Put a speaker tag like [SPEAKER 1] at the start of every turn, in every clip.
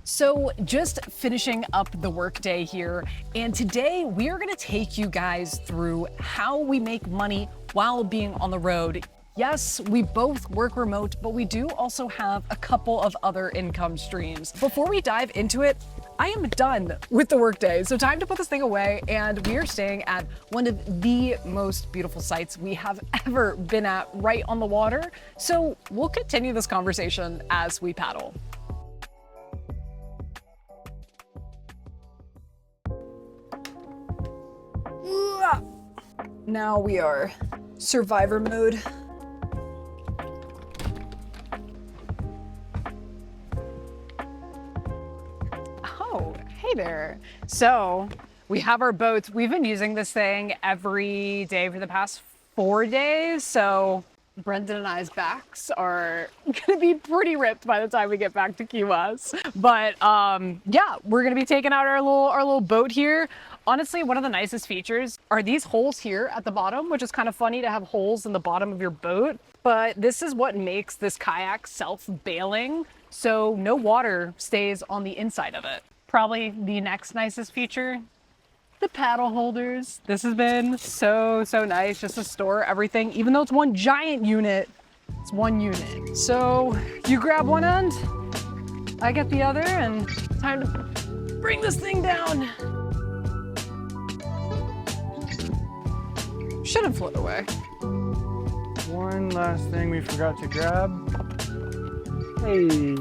[SPEAKER 1] So just finishing up the workday here, and today we are gonna take you guys through how we make money while being on the road. Yes, we both work remote, but we do also have a couple of other income streams. Before we dive into it, I am done with the workday, so time to put this thing away, and we are staying at one of the most beautiful sites we have ever been at, right on the water. So we'll continue this conversation as we paddle. Now we are survivor mode. Oh, hey there. So we have our boats. We've been using this thing every day for the past 4 days. So Brendan and I's backs are gonna be pretty ripped by the time we get back to Key West. But yeah, we're gonna be taking out our little boat here. Honestly, one of the nicest features are these holes here at the bottom, which is kind of funny to have holes in the bottom of your boat. But this is what makes this kayak self-bailing, so no water stays on the inside of it. Probably the next nicest feature, the paddle holders. This has been so nice just to store everything. Even though it's one giant unit, it's one unit. So you grab one end, I get the other, and time to bring this thing down. Shouldn't float away.
[SPEAKER 2] One last thing we forgot to grab. Hey.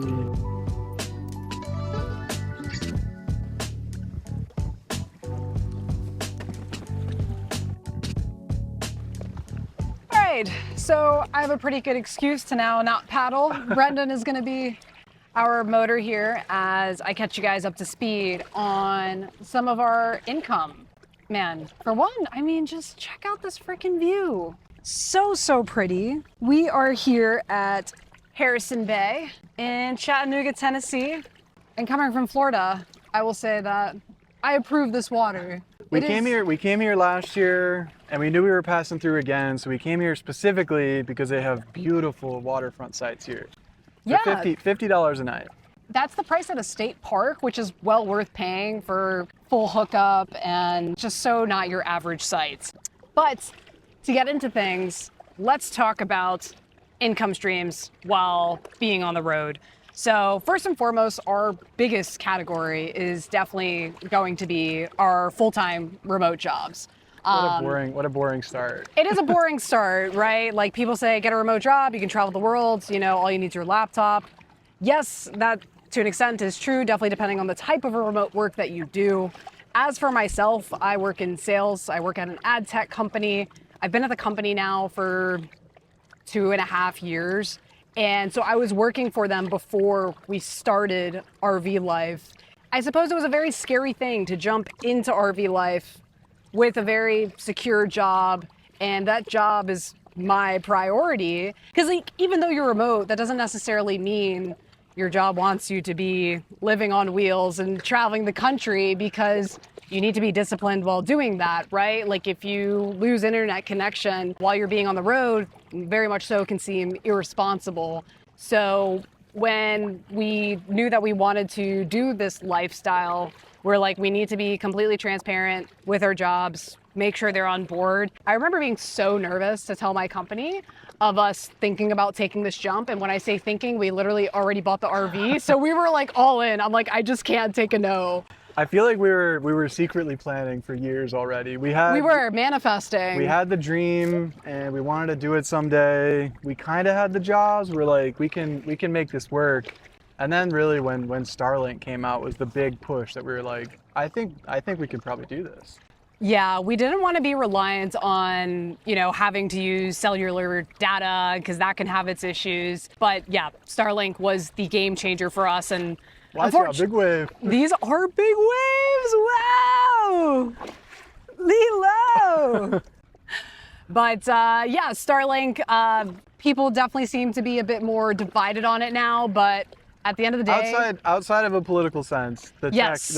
[SPEAKER 1] All right, so I have a pretty good excuse to now not paddle. Brendan is gonna be our motor here as I catch you guys up to speed on some of our income. Man, for one, I mean, just check out this freaking view. So pretty. We are here at Harrison Bay in Chattanooga, Tennessee. And coming from Florida, I will say that I approve this water.
[SPEAKER 2] We came here last year and we knew we were passing through again, so we came here specifically because they have beautiful waterfront sites here. For
[SPEAKER 1] Yeah.
[SPEAKER 2] $50 a night.
[SPEAKER 1] That's the price at a state park, which is well worth paying for full hookup and just so not your average sites. But to get into things, let's talk about income streams while being on the road. So first and foremost, our biggest category is definitely going to be our full-time remote jobs.
[SPEAKER 2] What a boring start.
[SPEAKER 1] It is a boring start, right? Like people say, get a remote job, you can travel the world, you know, all you need is your laptop. Yes, that to an extent is true, definitely depending on the type of remote work that you do. As for myself, I work in sales. I work at an ad tech company. I've been at the company now for 2.5 years. And so I was working for them before we started RV life. I suppose it was a very scary thing to jump into RV life with a very secure job. And that job is my priority. Because like, even though you're remote, that doesn't necessarily mean your job wants you to be living on wheels and traveling the country, because you need to be disciplined while doing that, right? Like if you lose internet connection while you're being on the road, very much so can seem irresponsible. So when we knew that we wanted to do this lifestyle, we're like, we need to be completely transparent with our jobs, make sure they're on board. I remember being so nervous to tell my company of us thinking about taking this jump. And when I say thinking, we literally already bought the RV. So we were like all in. I'm like, I just can't take a no.
[SPEAKER 2] I feel like we were secretly planning for years already. We
[SPEAKER 1] were manifesting.
[SPEAKER 2] We had the dream and we wanted to do it someday. We kind of had the jobs. We're like, we can make this work. And then really when Starlink came out was the big push that we were like, I think we could probably do this.
[SPEAKER 1] Yeah, we didn't want to be reliant on, you know, having to use cellular data because that can have its issues. But yeah, Starlink was the game changer for us. And
[SPEAKER 2] watch out, big wave.
[SPEAKER 1] These are big waves. Wow. Lilo. But yeah, Starlink, people definitely seem to be a bit more divided on it now, but at the end of the day,
[SPEAKER 2] outside of a political sense, the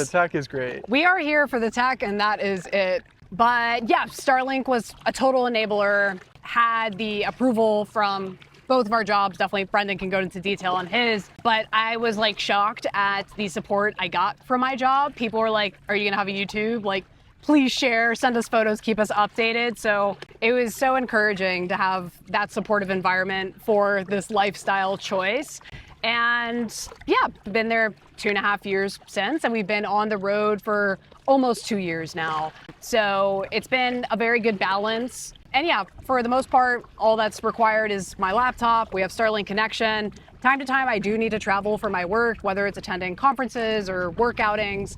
[SPEAKER 2] tech is great.
[SPEAKER 1] We are here for the tech, and that is it. But yeah, Starlink was a total enabler, had the approval from both of our jobs. Definitely Brendan can go into detail on his, but I was like shocked at the support I got from my job. People were like, are you gonna have a YouTube? Like, please share, send us photos, keep us updated. So it was so encouraging to have that supportive environment for this lifestyle choice. And yeah, been there 2.5 years since, and we've been on the road for almost 2 years now. So it's been a very good balance. And yeah, for the most part, all that's required is my laptop. We have Starlink connection. Time to time, I do need to travel for my work, whether it's attending conferences or work outings.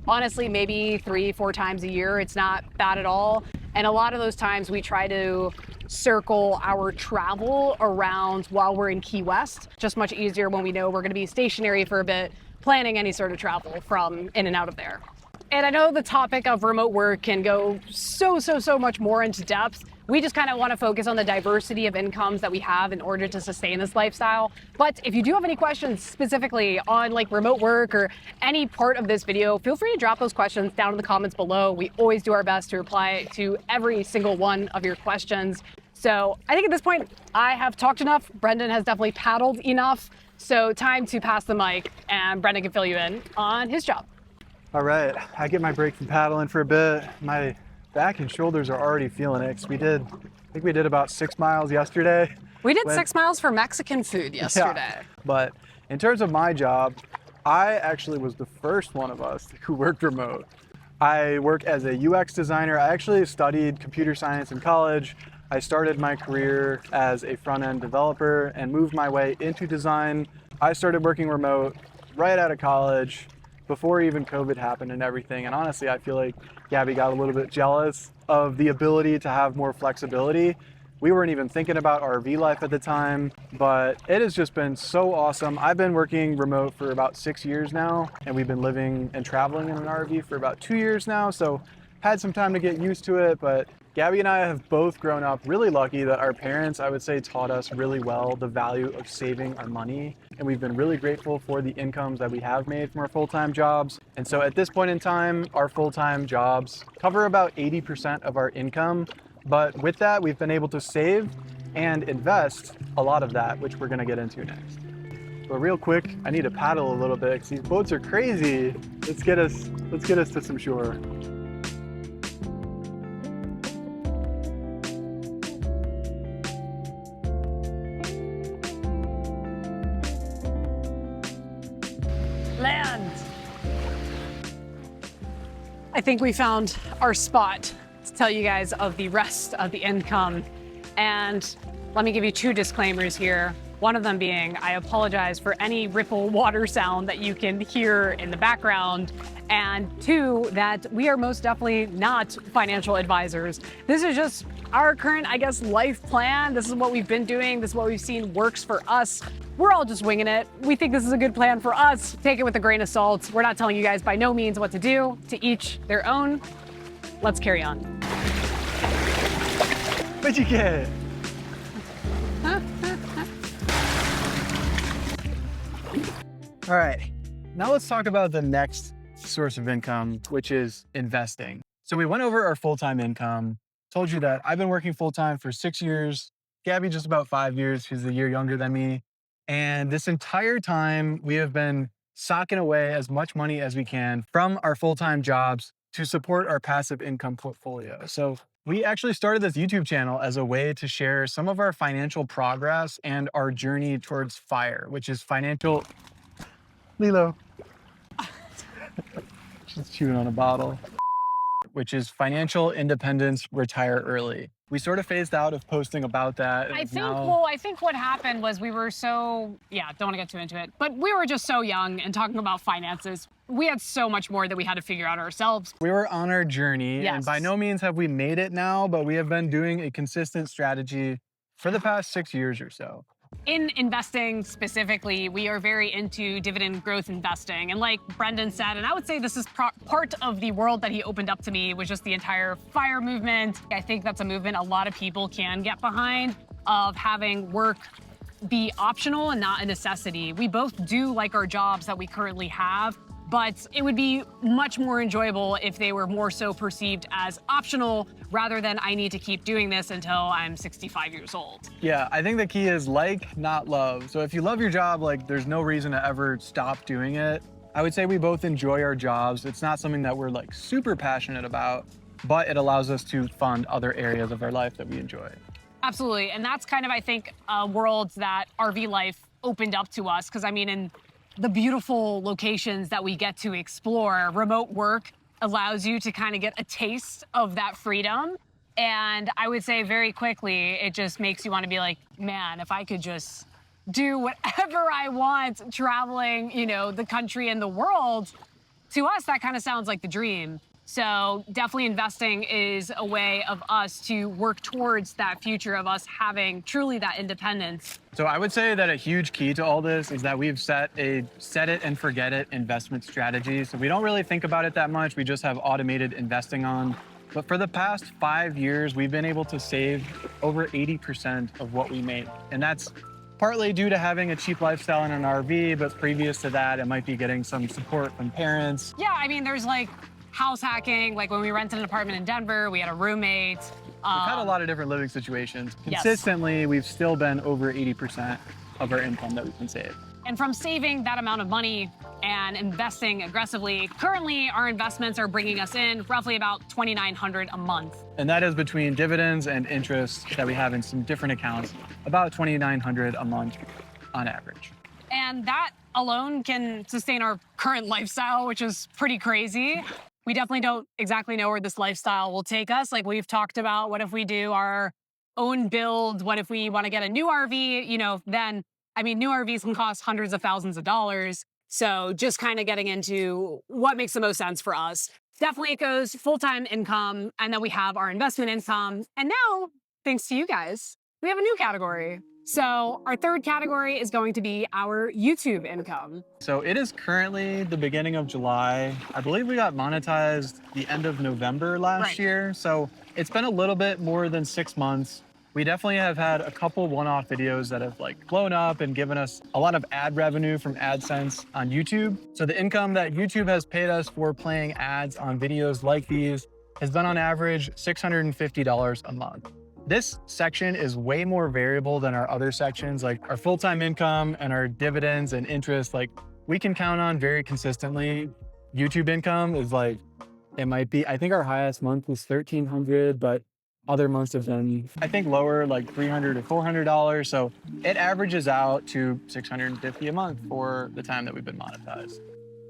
[SPEAKER 1] Honestly, maybe 3-4 times a year. It's not bad at all. And a lot of those times we try to circle our travel around while we're in Key West. Just much easier when we know we're going to be stationary for a bit, planning any sort of travel from in and out of there. And I know the topic of remote work can go so much more into depth. We just kind of want to focus on the diversity of incomes that we have in order to sustain this lifestyle. But if you do have any questions specifically on like remote work or any part of this video, feel free to drop those questions down in the comments below. We always do our best to reply to every single one of your questions. So I think at this point, I have talked enough. Brendan has definitely paddled enough. So time to pass the mic and Brendan can fill you in on his job.
[SPEAKER 2] All right, I get my break from paddling for a bit. My back and shoulders are already feeling it. I think we did about 6 miles yesterday.
[SPEAKER 1] We did 6 miles for Mexican food yesterday.
[SPEAKER 2] Yeah, but in terms of my job, I actually was the first one of us who worked remote. I work as a UX designer. I actually studied computer science in college. I started my career as a front-end developer and moved my way into design. I started working remote right out of college, before even COVID happened and everything. And honestly, I feel like Gabby got a little bit jealous of the ability to have more flexibility. We weren't even thinking about RV life at the time, but it has just been so awesome. I've been working remote for about 6 years now, and we've been living and traveling in an RV for about 2 years now. So had some time to get used to it, but Gabby and I have both grown up really lucky that our parents, I would say, taught us really well the value of saving our money. And we've been really grateful for the incomes that we have made from our full-time jobs. And so at this point in time, our full-time jobs cover about 80% of our income. But with that, we've been able to save and invest a lot of that, which we're gonna get into next. But real quick, I need to paddle a little bit because these boats are crazy. Let's get us to some shore.
[SPEAKER 1] Land. I think we found our spot to tell you guys of the rest of the income. And let me give you 2 disclaimers here. One of them being, I apologize for any ripple water sound that you can hear in the background. And 2, that we are most definitely not financial advisors. This is just our current, I guess, life plan. This is what we've been doing. This is what we've seen works for us. We're all just winging it. We think this is a good plan for us. Take it with a grain of salt. We're not telling you guys by no means what to do. To each their own. Let's carry on.
[SPEAKER 2] What'd you get? All right, now let's talk about the next source of income, which is investing. So we went over our full-time income, told you that I've been working full-time for 6 years, Gabby just about 5 years, she's a year younger than me. And this entire time we have been socking away as much money as we can from our full-time jobs to support our passive income portfolio. So we actually started this YouTube channel as a way to share some of our financial progress and our journey towards FIRE, which is financial... Lilo. She's chewing on a bottle. Which is financial independence, retire early. We sort of phased out of posting about that.
[SPEAKER 1] I think what happened was we were don't want to get too into it, but we were just so young and talking about finances. We had so much more that we had to figure out ourselves.
[SPEAKER 2] We were on our journey,
[SPEAKER 1] yes.
[SPEAKER 2] And by no means have we made it now, but we have been doing a consistent strategy for the past 6 years or so.
[SPEAKER 1] In investing specifically, we are very into dividend growth investing. And like Brendan said, and I would say this is part of the world that he opened up to me, was just the entire FIRE movement. I think that's a movement a lot of people can get behind, of having work be optional and not a necessity. We both do like our jobs that we currently have, but it would be much more enjoyable if they were more so perceived as optional rather than I need to keep doing this until I'm 65 years old.
[SPEAKER 2] Yeah, I think the key is like, not love. So if you love your job, like there's no reason to ever stop doing it. I would say we both enjoy our jobs. It's not something that we're like super passionate about, but it allows us to fund other areas of our life that we enjoy.
[SPEAKER 1] Absolutely, and that's kind of, I think, a world that RV life opened up to us, because I mean, in the beautiful locations that we get to explore, remote work allows you to kind of get a taste of that freedom. And I would say very quickly, it just makes you want to be like, man, if I could just do whatever I want traveling, you know, the country and the world, to us, that kind of sounds like the dream. So definitely investing is a way of us to work towards that future of us having truly that independence.
[SPEAKER 2] So I would say that a huge key to all this is that we've set a set it and forget it investment strategy. So we don't really think about it that much. We just have automated investing on. But for the past 5 years, we've been able to save over 80% of what we make. And that's partly due to having a cheap lifestyle in an RV, but previous to that, it might be getting some support from parents.
[SPEAKER 1] Yeah, I mean, there's like house hacking. Like when we rented an apartment in Denver, we had a roommate.
[SPEAKER 2] We've had a lot of different living situations.
[SPEAKER 1] Yes.
[SPEAKER 2] Consistently, we've still been over 80% of our income that we can save.
[SPEAKER 1] And from saving that amount of money and investing aggressively, currently our investments are bringing us in roughly about $2,900 a month.
[SPEAKER 2] And that is between dividends and interest that we have in some different accounts, about $2,900 a month on average.
[SPEAKER 1] And that alone can sustain our current lifestyle, which is pretty crazy. We definitely don't exactly know where this lifestyle will take us. Like we've talked about, what if we do our own build? What if we want to get a new RV? You know, then, I mean, new RVs can cost hundreds of thousands of dollars. So just kind of getting into what makes the most sense for us. Definitely it goes full-time income, and then we have our investment income. And now, thanks to you guys, we have a new category. So our third category is going to be our YouTube income.
[SPEAKER 2] So it is currently the beginning of July. I believe we got monetized the end of November last year. So it's been a little bit more than 6 months. We definitely have had a couple one-off videos that have like blown up and given us a lot of ad revenue from AdSense on YouTube. So the income that YouTube has paid us for playing ads on videos like these has been on average $650 a month. This section is way more variable than our other sections, like our full-time income and our dividends and interest. Like we can count on very consistently. YouTube income is like, it might be, I think our highest month was $1,300, but other months have been, I think, lower, like $300 to $400. So it averages out to $650 a month for the time that we've been monetized.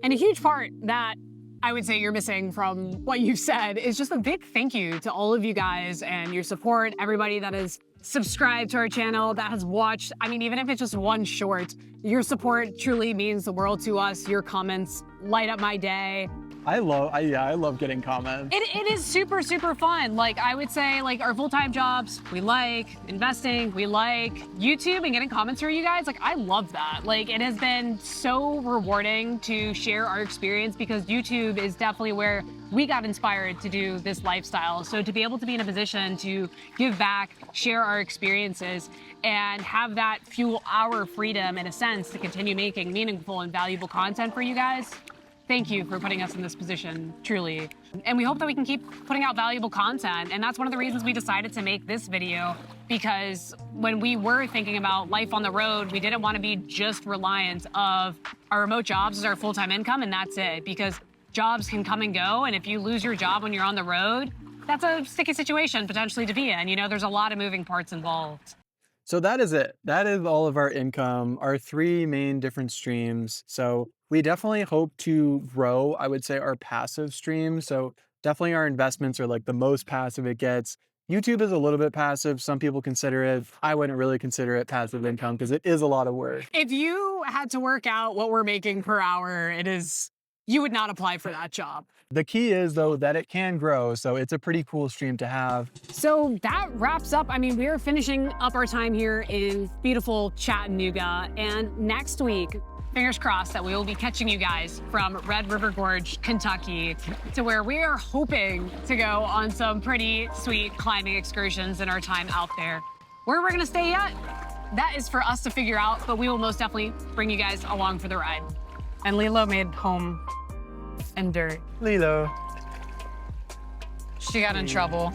[SPEAKER 1] And a huge part that I would say you're missing from what you said is just a big thank you to all of you guys and your support, everybody that has subscribed to our channel, that has watched. I mean, even if it's just one short, your support truly means the world to us. Your comments light up my day.
[SPEAKER 2] I love getting comments.
[SPEAKER 1] It is super, super fun. Like I would say, like our full-time jobs, we like investing, we like YouTube and getting comments from you guys. Like I love that. Like it has been so rewarding to share our experience because YouTube is definitely where we got inspired to do this lifestyle. So to be able to be in a position to give back, share our experiences, and have that fuel our freedom in a sense to continue making meaningful and valuable content for you guys. Thank you for putting us in this position, truly. And we hope that we can keep putting out valuable content. And that's one of the reasons we decided to make this video, because when we were thinking about life on the road, we didn't want to be just reliant of our remote jobs as our full-time income, and that's it. Because jobs can come and go, and if you lose your job when you're on the road, that's a sticky situation potentially to be in. You know, there's a lot of moving parts involved.
[SPEAKER 2] So that is it. That is all of our income, our three main different streams. So we definitely hope to grow, I would say, our passive streams. So definitely our investments are like the most passive it gets. YouTube is a little bit passive. Some people consider it. I wouldn't really consider it passive income because it is a lot of work.
[SPEAKER 1] If you had to work out what we're making per hour, you would not apply for that job.
[SPEAKER 2] The key is, though, that it can grow, so it's a pretty cool stream to have.
[SPEAKER 1] So that wraps up. I mean, we're finishing up our time here in beautiful Chattanooga, and next week, fingers crossed that we will be catching you guys from Red River Gorge, Kentucky, to where we are hoping to go on some pretty sweet climbing excursions in our time out there. Where we're gonna stay yet? that is for us to figure out, but we will most definitely bring you guys along for the ride. And Lilo made home in dirt.
[SPEAKER 2] Lilo.
[SPEAKER 1] She got in trouble.